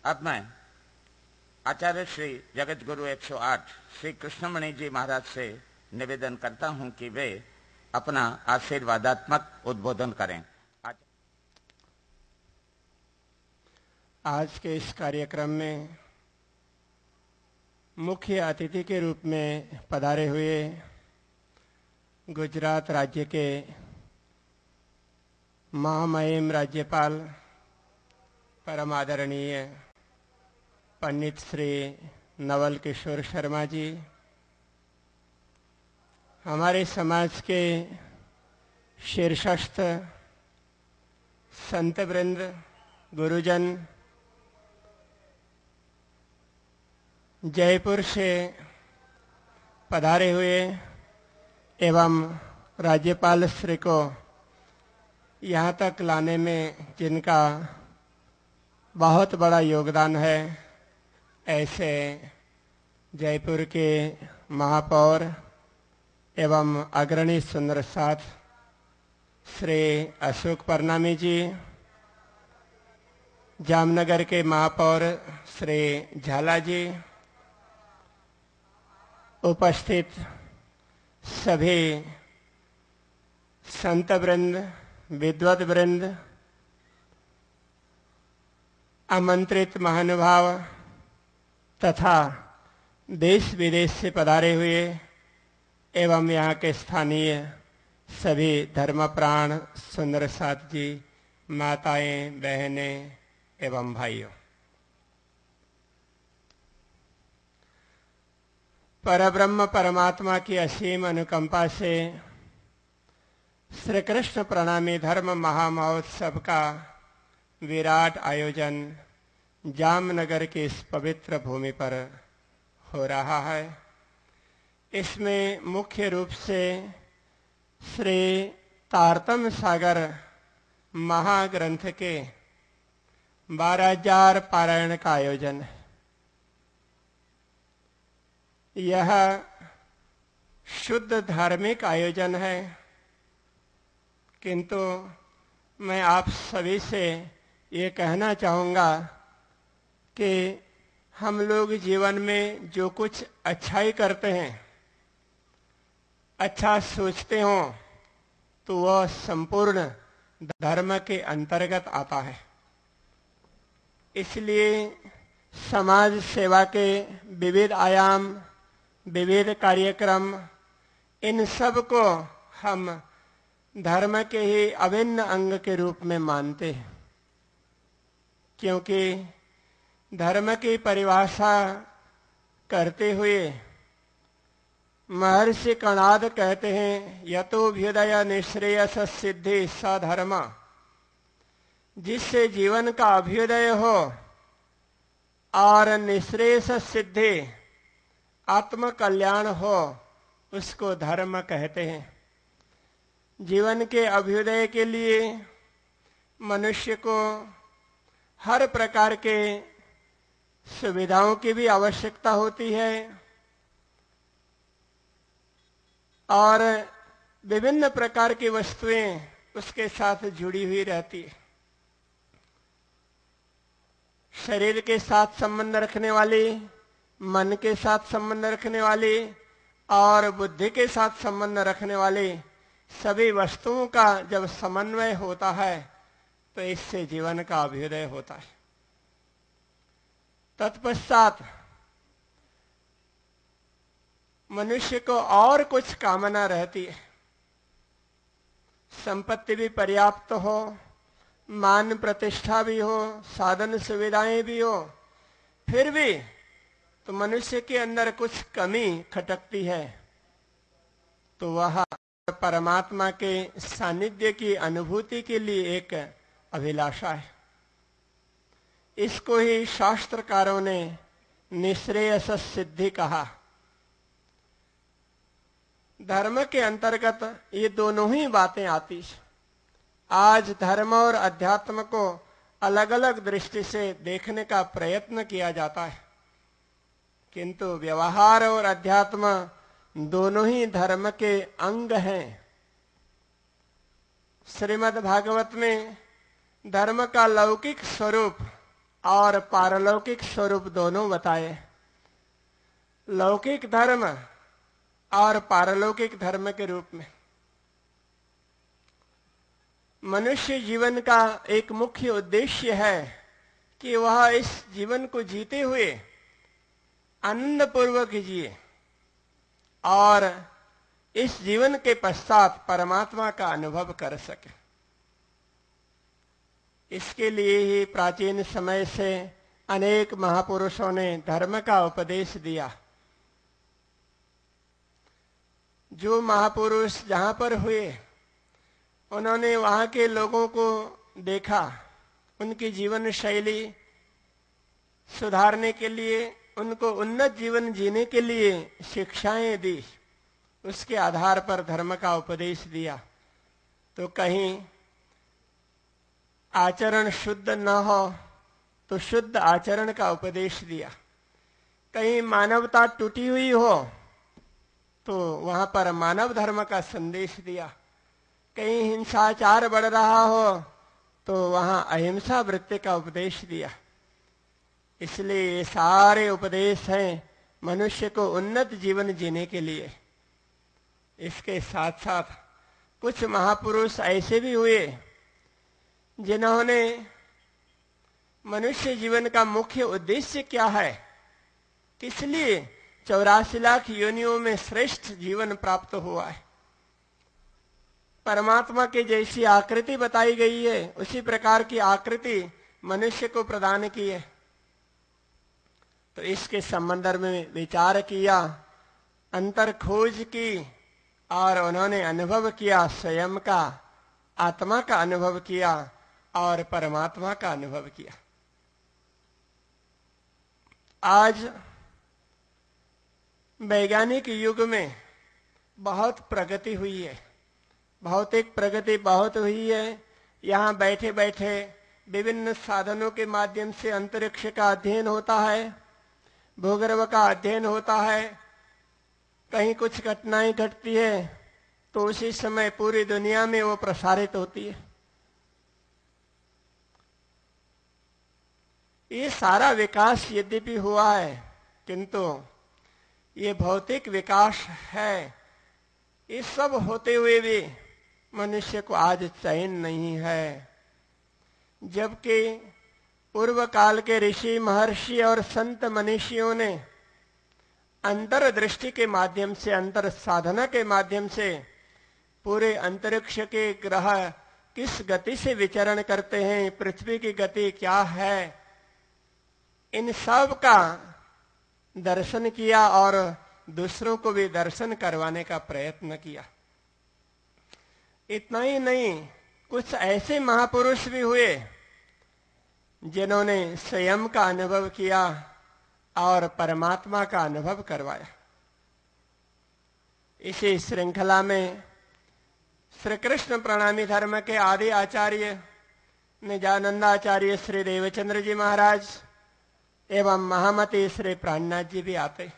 अब मैं आचार्य श्री जगत गुरु 108 श्री कृष्णमणि जी महाराज से निवेदन करता हूं कि वे अपना आशीर्वादात्मक उद्बोधन करें। आज के इस कार्यक्रम में मुख्य अतिथि के रूप में पधारे हुए गुजरात राज्य के महामहिम राज्यपाल परम आदरणीय पंडित श्री नवल किशोर शर्मा जी, हमारे समाज के शीर्षस्थ संत वृंद, गुरुजन, जयपुर से पधारे हुए एवं राज्यपाल श्री को यहाँ तक लाने में जिनका बहुत बड़ा योगदान है, ऐसे जयपुर के महापौर एवं अग्रणी सुंदर साथ श्री अशोक परनामी जी, जामनगर के महापौर श्री झाला जी, उपस्थित सभी संत वृंद, विद्वत वृंद, आमंत्रित महानुभाव तथा देश विदेश से पधारे हुए एवं यहाँ के स्थानीय सभी धर्मप्राण सुंदर साथ जी, माताएं, बहनें एवं भाइयों, परब्रह्म परमात्मा की असीम अनुकंपा से श्री कृष्ण प्रणामी धर्म महामहोत्सव का विराट आयोजन जामनगर की इस पवित्र भूमि पर हो रहा है। इसमें मुख्य रूप से श्री तारतम सागर महाग्रंथ के 12,000 पारायण का आयोजन है। यह शुद्ध धार्मिक आयोजन है, किंतु मैं आप सभी से ये कहना चाहूँगा कि हम लोग जीवन में जो कुछ अच्छाई करते हैं, अच्छा सोचते हो, तो वह संपूर्ण धर्म के अंतर्गत आता है। इसलिए समाज सेवा के विविध आयाम, विविध कार्यक्रम, इन सब को हम धर्म के ही अभिन्न अंग के रूप में मानते हैं, क्योंकि धर्म की परिभाषा करते हुए महर्षि कणाद कहते हैं, यतोभ्युदय निःश्रेयस सिद्धि स धर्म, जिससे जीवन का अभ्युदय हो और निःश्रेयस सिद्धि आत्म कल्याण हो, उसको धर्म कहते हैं। जीवन के अभ्युदय के लिए मनुष्य को हर प्रकार के सुविधाओं की भी आवश्यकता होती है और विभिन्न प्रकार की वस्तुएं उसके साथ जुड़ी हुई रहती है। शरीर के साथ संबंध रखने वाली, मन के साथ संबंध रखने वाली और बुद्धि के साथ संबंध रखने वाली सभी वस्तुओं का जब समन्वय होता है तो इससे जीवन का अभ्युदय होता है। तत्पश्चात मनुष्य को और कुछ कामना रहती है। संपत्ति भी पर्याप्त हो, मान प्रतिष्ठा भी हो, साधन सुविधाएं भी हो, फिर भी तो मनुष्य के अंदर कुछ कमी खटकती है, तो वह परमात्मा के सानिध्य की अनुभूति के लिए एक अभिलाषा है। इसको ही शास्त्रकारों ने निःश्रेयस सिद्धि कहा। धर्म के अंतर्गत ये दोनों ही बातें आती हैं। आज धर्म और अध्यात्म को अलग अलग दृष्टि से देखने का प्रयत्न किया जाता है, किंतु व्यवहार और अध्यात्म दोनों ही धर्म के अंग हैं। श्रीमद् भागवत में धर्म का लौकिक स्वरूप और पारलौकिक स्वरूप दोनों बताए। लौकिक धर्म और पारलौकिक धर्म के रूप में मनुष्य जीवन का एक मुख्य उद्देश्य है कि वह इस जीवन को जीते हुए आनंद पूर्वक जिए और इस जीवन के पश्चात परमात्मा का अनुभव कर सके। इसके लिए ही प्राचीन समय से अनेक महापुरुषों ने धर्म का उपदेश दिया। जो महापुरुष जहां पर हुए उन्होंने वहां के लोगों को देखा, उनकी जीवन शैली सुधारने के लिए, उनको उन्नत जीवन जीने के लिए शिक्षाएं दी, उसके आधार पर धर्म का उपदेश दिया। तो कहीं आचरण शुद्ध न हो तो शुद्ध आचरण का उपदेश दिया, कहीं मानवता टूटी हुई हो तो वहां पर मानव धर्म का संदेश दिया, कहीं हिंसाचार बढ़ रहा हो तो वहां अहिंसा वृत्ति का उपदेश दिया। इसलिए ये सारे उपदेश हैं मनुष्य को उन्नत जीवन जीने के लिए। इसके साथ साथ कुछ महापुरुष ऐसे भी हुए जिन्होंने मनुष्य जीवन का मुख्य उद्देश्य क्या है, किस लिए 84 लाख योनियों में श्रेष्ठ जीवन प्राप्त हुआ है, परमात्मा की जैसी आकृति बताई गई है उसी प्रकार की आकृति मनुष्य को प्रदान की है। तो इसके संबंध में विचार किया, अंतर खोज की और उन्होंने अनुभव किया, स्वयं का, आत्मा का अनुभव किया और परमात्मा का अनुभव किया। आज वैज्ञानिक युग में बहुत प्रगति हुई है, भौतिक प्रगति बहुत हुई है। यहाँ बैठे बैठे विभिन्न साधनों के माध्यम से अंतरिक्ष का अध्ययन होता है, भूगर्भ का अध्ययन होता है। कहीं कुछ घटनाएं घटती है तो उसी समय पूरी दुनिया में वो प्रसारित होती है। ये सारा विकास यद्यपि हुआ है किंतु ये भौतिक विकास है, ये सब होते हुए भी मनुष्य को आज चैन नहीं है। जबकि पूर्व काल के ऋषि महर्षि और संत मनीषियों ने अंतर्दृष्टि के माध्यम से, अंतर साधना के माध्यम से पूरे अंतरिक्ष के ग्रह किस गति से विचरण करते हैं, पृथ्वी की गति क्या है, इन सब का दर्शन किया और दूसरों को भी दर्शन करवाने का प्रयत्न किया। इतना ही नहीं, कुछ ऐसे महापुरुष भी हुए जिन्होंने स्वयं का अनुभव किया और परमात्मा का अनुभव करवाया। इसी श्रृंखला में श्री कृष्ण प्रणामी धर्म के आदि आचार्य निजानंदाचार्य श्री देवचंद्र जी महाराज एवं महामती श्री प्राणनाथ जी भी आते।